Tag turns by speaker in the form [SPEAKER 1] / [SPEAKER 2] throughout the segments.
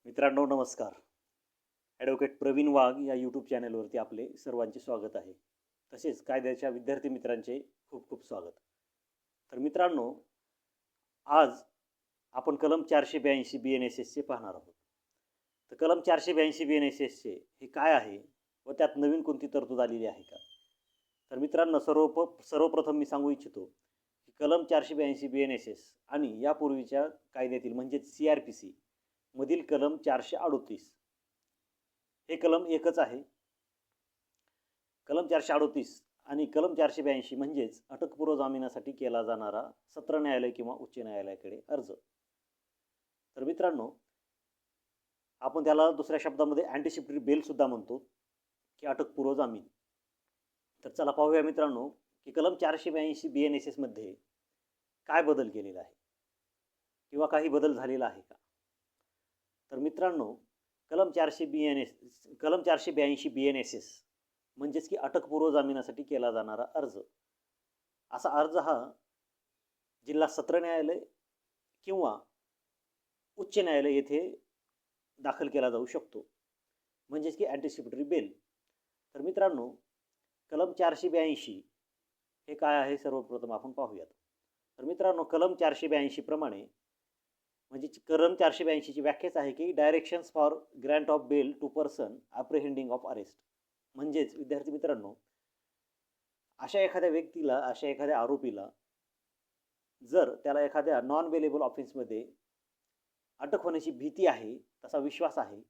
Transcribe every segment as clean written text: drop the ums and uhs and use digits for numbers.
[SPEAKER 1] मित्रांनो नमस्कार. ॲडव्होकेट प्रवीण वाघ या यूट्यूब चॅनलवरती आपले सर्वांचे स्वागत आहे. तसेच कायद्याच्या विद्यार्थी मित्रांचे खूप खूप स्वागत. तर मित्रांनो, आज आपण कलम 482 BNSSचे पाहणार आहोत. तर कलम 482 BNSSचे हे काय आहे व त्यात नवीन कोणती तरतूद आलेली आहे का? तर मित्रांनो, सर्वप्रथम मी सांगू इच्छितो की कलम 482 BNSS आणि यापूर्वीच्या कायद्यातील म्हणजेच CRPC मधील कलम 438 हे कलम एकच आहे. कलम 438 आणि कलम 482 म्हणजेच अटकपूर्व जामिनासाठी केला जाणारा सत्र न्यायालय किंवा उच्च न्यायालयाकडे अर्ज. तर मित्रांनो, आपण त्याला दुसऱ्या शब्दामध्ये अँटिसिपेटरी बेलसुद्धा म्हणतो की अटकपूर्व जामीन. तर चला पाहूया मित्रांनो की कलम 482 BNSSमध्ये काय बदल केलेला आहे किंवा काही बदल झालेला आहे का? तर मित्रांनो, कलम 482 BNSS म्हणजेच की अटकपूर्व जामिनासाठी केला जाणारा अर्ज. असा अर्ज हा जिल्हा सत्र न्यायालय किंवा उच्च न्यायालय येथे दाखल केला जाऊ शकतो, म्हणजेच की अँटिसिपेटरी बेल. तर मित्रांनो, कलम 482 हे काय आहे सर्वप्रथम आपण पाहूयात. तर मित्रांनो, कलम 482 प्रमाणे म्हणजे कलम 482ची व्याख्याच आहे की directions for grant of bail to person apprehending of arrest. म्हणजेच विद्यार्थी मित्रांनो, अशा एखाद्या व्यक्तीला, अशा एखाद्या आरोपीला जर त्याला एखाद्या नॉन बेलेबल ऑफेन्समध्ये अटक होण्याची भीती आहे, तसा विश्वास आहे,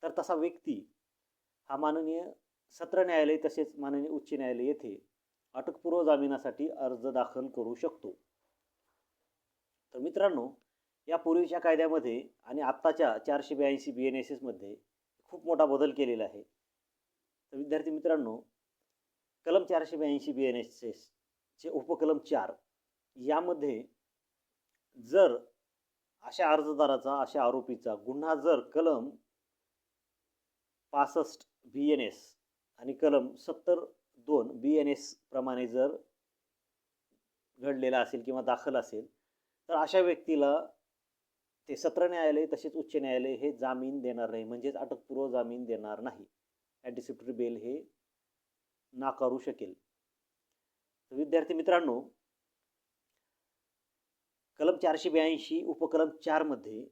[SPEAKER 1] तर तसा व्यक्ती हा माननीय सत्र न्यायालय तसेच माननीय उच्च न्यायालय येथे अटकपूर्व जामिनासाठी अर्ज दाखल करू शकतो. तर मित्रांनो, यापूर्वीच्या कायद्यामध्ये आणि आत्ताच्या 482 BNSSमध्ये खूप मोठा बदल केलेला आहे. तर विद्यार्थी मित्रांनो, कलम 482 BNSSचे उपकलम 4 यामध्ये जर अशा अर्जदाराचा, अशा आरोपीचा गुन्हा जर कलम 65 BNS आणि कलम 72 BNS प्रमाणे जर घडलेला असेल किंवा दाखल असेल, तर अशा व्यक्तीला ते सत्र न्यायालय तसेच उच्च न्यायालय हे जामीन देणार नाही, म्हणजेच अटकपूर्व जामीन देणार नाही. अँटिसिपेटरी बेल हे नाकारू शकेल. तर विद्यार्थी मित्रांनो, कलम 482 उपकलम 4 मध्ये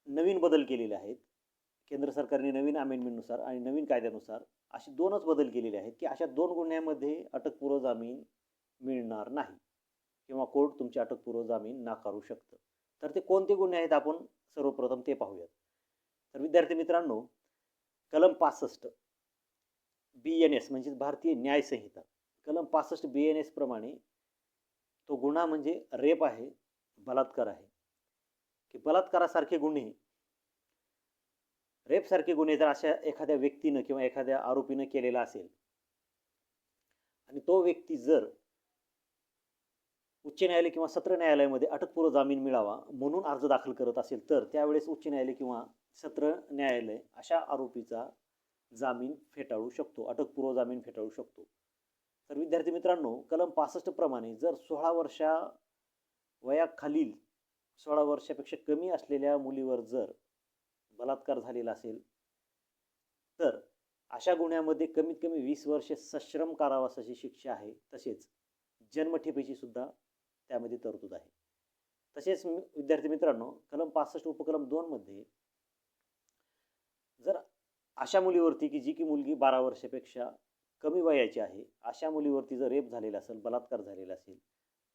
[SPEAKER 1] नवीन बदल केलेले आहेत. केंद्र सरकारने नवीन अमेंडमेंटनुसार आणि नवीन कायद्यानुसार असे दोनच बदल केलेले आहेत की अशा दोन गुन्ह्यांमध्ये अटकपूर्व जामीन मिळणार नाही किंवा कोर्ट तुमची अटकपूर्व जामीन नाकारू शकतं. तर ते कोणते गुन्हे आहेत आपण सर्वप्रथम ते पाहूयात. तर विद्यार्थी मित्रांनो, कलम 65 BNS म्हणजेच भारतीय न्याय संहिता, कलम 65 BNS प्रमाणे तो गुन्हा म्हणजे रेप आहे, बलात्कार आहे. की बलात्कारासारखे गुन्हे, रेपसारखे गुन्हे जर अशा एखाद्या व्यक्तीनं किंवा एखाद्या आरोपीनं केलेला असेल आणि तो व्यक्ती जर उच्च न्यायालय किंवा सत्र न्यायालयामध्ये अटकपूर्व जामीन मिळावा म्हणून अर्ज दाखल करत असेल, तर त्यावेळेस उच्च न्यायालय किंवा सत्र न्यायालय अशा आरोपीचा जामीन फेटाळू शकतो, अटकपूर्व जामीन फेटाळू शकतो. तर विद्यार्थी मित्रांनो, कलम 65 प्रमाणे जर 16 वर्षा वयाखालील 16 वर्षापेक्षा कमी असलेल्या मुलीवर जर बलात्कार झालेला असेल, तर अशा गुन्ह्यामध्ये कमीत कमी 20 वर्षे सश्रम कारावासाची शिक्षा आहे. तसेच जन्मठेपेची सुद्धा त्यामध्ये तरतूद आहे. तसेच विद्यार्थी मित्रांनो, कलम 65 उपकलम 2 मध्ये जर अशा मुलीवरती की जी की मुलगी 12 वर्षापेक्षा कमी वयाची आहे, अशा मुलीवरती जर रेप झालेला असेल, बलात्कार झालेला असेल,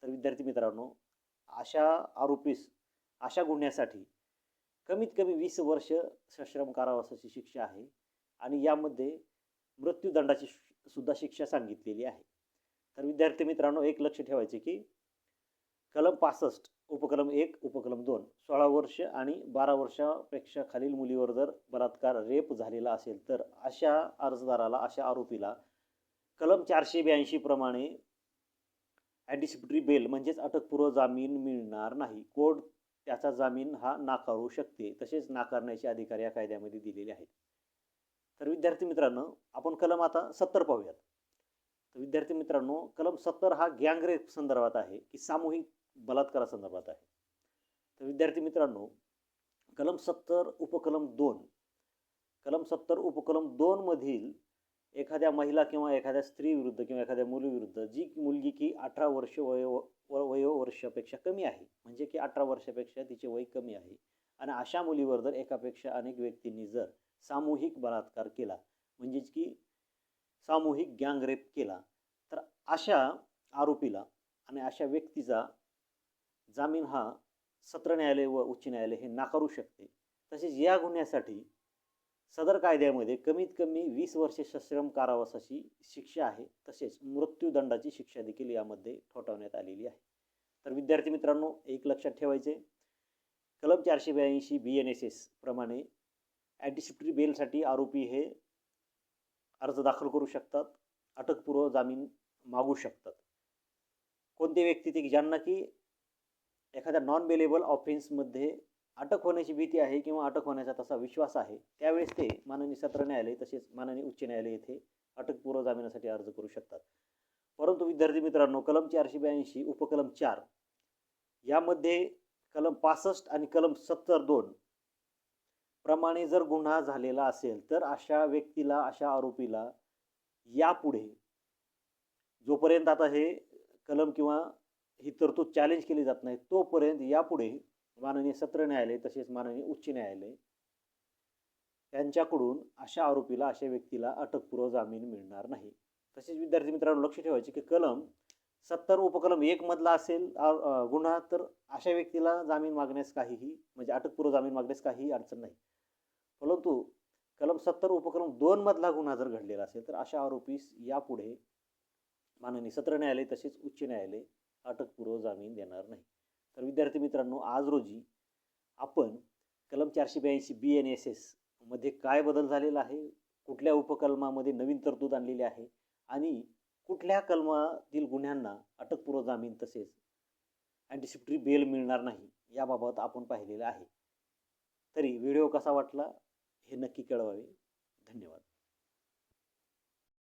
[SPEAKER 1] तर विद्यार्थी मित्रांनो, अशा आरोपीस अशा गुन्ह्यासाठी कमीत कमी 20 वर्ष सश्रम कारावासाची शिक्षा आहे आणि यामध्ये मृत्यूदंडाची सुद्धा शिक्षा सांगितलेली आहे. तर विद्यार्थी मित्रांनो, एक लक्ष ठेवायचे की कलम 65 उपकलम 1 उपकलम 2 16 वर्ष आणि 12 वर्षापेक्षा खालील मुलीवर जर बलात्कार रेप झालेला असेल, तर अशा अर्जदाराला, अशा आरोपीला कलम 482 प्रमाणे अँटिसिपेटरी बेल म्हणजेच अटकपूर्व जामीन मिळणार नाही. कोर्ट त्याचा जामीन हा नाकारू शकते. तसेच नाकारण्याचे अधिकार या कायद्यामध्ये दिलेले आहेत. तर विद्यार्थी मित्रांनो, आपण कलम आता 70 पाहूयात. तर विद्यार्थी मित्रांनो, कलम 70 हा गँगरेप संदर्भात आहे की सामूहिक बलात्कारासंदर्भात आहे. तर विद्यार्थी मित्रांनो, कलम 70 उपकलम 2, कलम 70 उपकलम 2 मधील एखाद्या महिला किंवा एखाद्या स्त्री विरुद्ध किंवा एखाद्या मुलीविरुद्ध जी मुलगी की 18 वर्ष वयोवर्षापेक्षा कमी आहे, म्हणजे की 18 वर्षापेक्षा तिचे वय कमी आहे आणि अशा मुलीवर जर एकापेक्षा अनेक व्यक्तींनी जर सामूहिक बलात्कार केला, म्हणजेच की सामूहिक गँगरेप केला, तर अशा आरोपीला आणि अशा व्यक्तीचा जामीन हा सत्र न्यायालय व उच्च न्यायालय हे नाकारू शकते. तसेच या गुन्ह्यासाठी सदर कायद्यामध्ये कमीत कमी 20 वर्षे सश्रम कारावासाची शिक्षा आहे. तसेच मृत्यूदंडाची शिक्षा देखील यामध्ये ठोठावण्यात आलेली आहे. तर विद्यार्थी मित्रांनो, एक लक्षात ठेवायचे, कलम 482 BNSS प्रमाणे अँटिसिपेटरी बेलसाठी आरोपी हे अर्ज दाखल करू शकतात, अटकपूर्व जामीन मागू शकतात. कोणते व्यक्ती ते ज्यांना की एखाद्या नॉन बेलेबल ऑफेन्समध्ये अटक होण्याची भीती आहे किंवा अटक होण्याचा तसा विश्वास आहे, त्यावेळेस ते माननीय सत्र न्यायालय तसेच माननीय उच्च न्यायालय येथे अटकपूर्व जामिनासाठी अर्ज करू शकतात. परंतु विद्यार्थी मित्रांनो, कलम 482 उपकलम 4 यामध्ये कलम 65 आणि कलम 70(2) प्रमाणे जर गुन्हा झालेला असेल, तर अशा व्यक्तीला, अशा आरोपीला यापुढे जोपर्यंत आता हे कलम किंवा ही तरतूद चॅलेंज केली जात नाही, तोपर्यंत यापुढे माननीय सत्र न्यायालय तसेच माननीय उच्च न्यायालय यांच्याकडून अशा आरोपीला, अशा व्यक्तीला अटकपूर्व जामीन मिळणार नाही. तसेच विद्यार्थी मित्रांनो, लक्ष ठेवायचे की कलम 70 उपकलम 1 मधला असेल गुन्हा, तर अशा व्यक्तीला जामीन मागण्यास काहीही, म्हणजे अटकपूर्व जामीन मागण्यास काहीही अडचण नाही. परंतु कलम 70 उपकलम 2 मधला गुन्हा जर घडलेला असेल, तर अशा आरोपीस यापुढे माननीय सत्र न्यायालय तसेच उच्च न्यायालय अटकपूर्व जामीन देणार नाही. तर विद्यार्थी मित्रांनो, आज रोजी आपण कलम 482 BNSS मध्ये काय बदल झालेला आहे, कुठल्या उपकलमामध्ये नवीन तरतूद आणलेली आहे आणि कुठल्या कलमातील गुन्ह्यांना अटकपूर्व जामीन तसेच अँटिसिपेटरी बेल मिळणार नाही, याबाबत आपण पाहिलेलं आहे. तरी व्हिडिओ कसा वाटला हे नक्की कळवावे. धन्यवाद.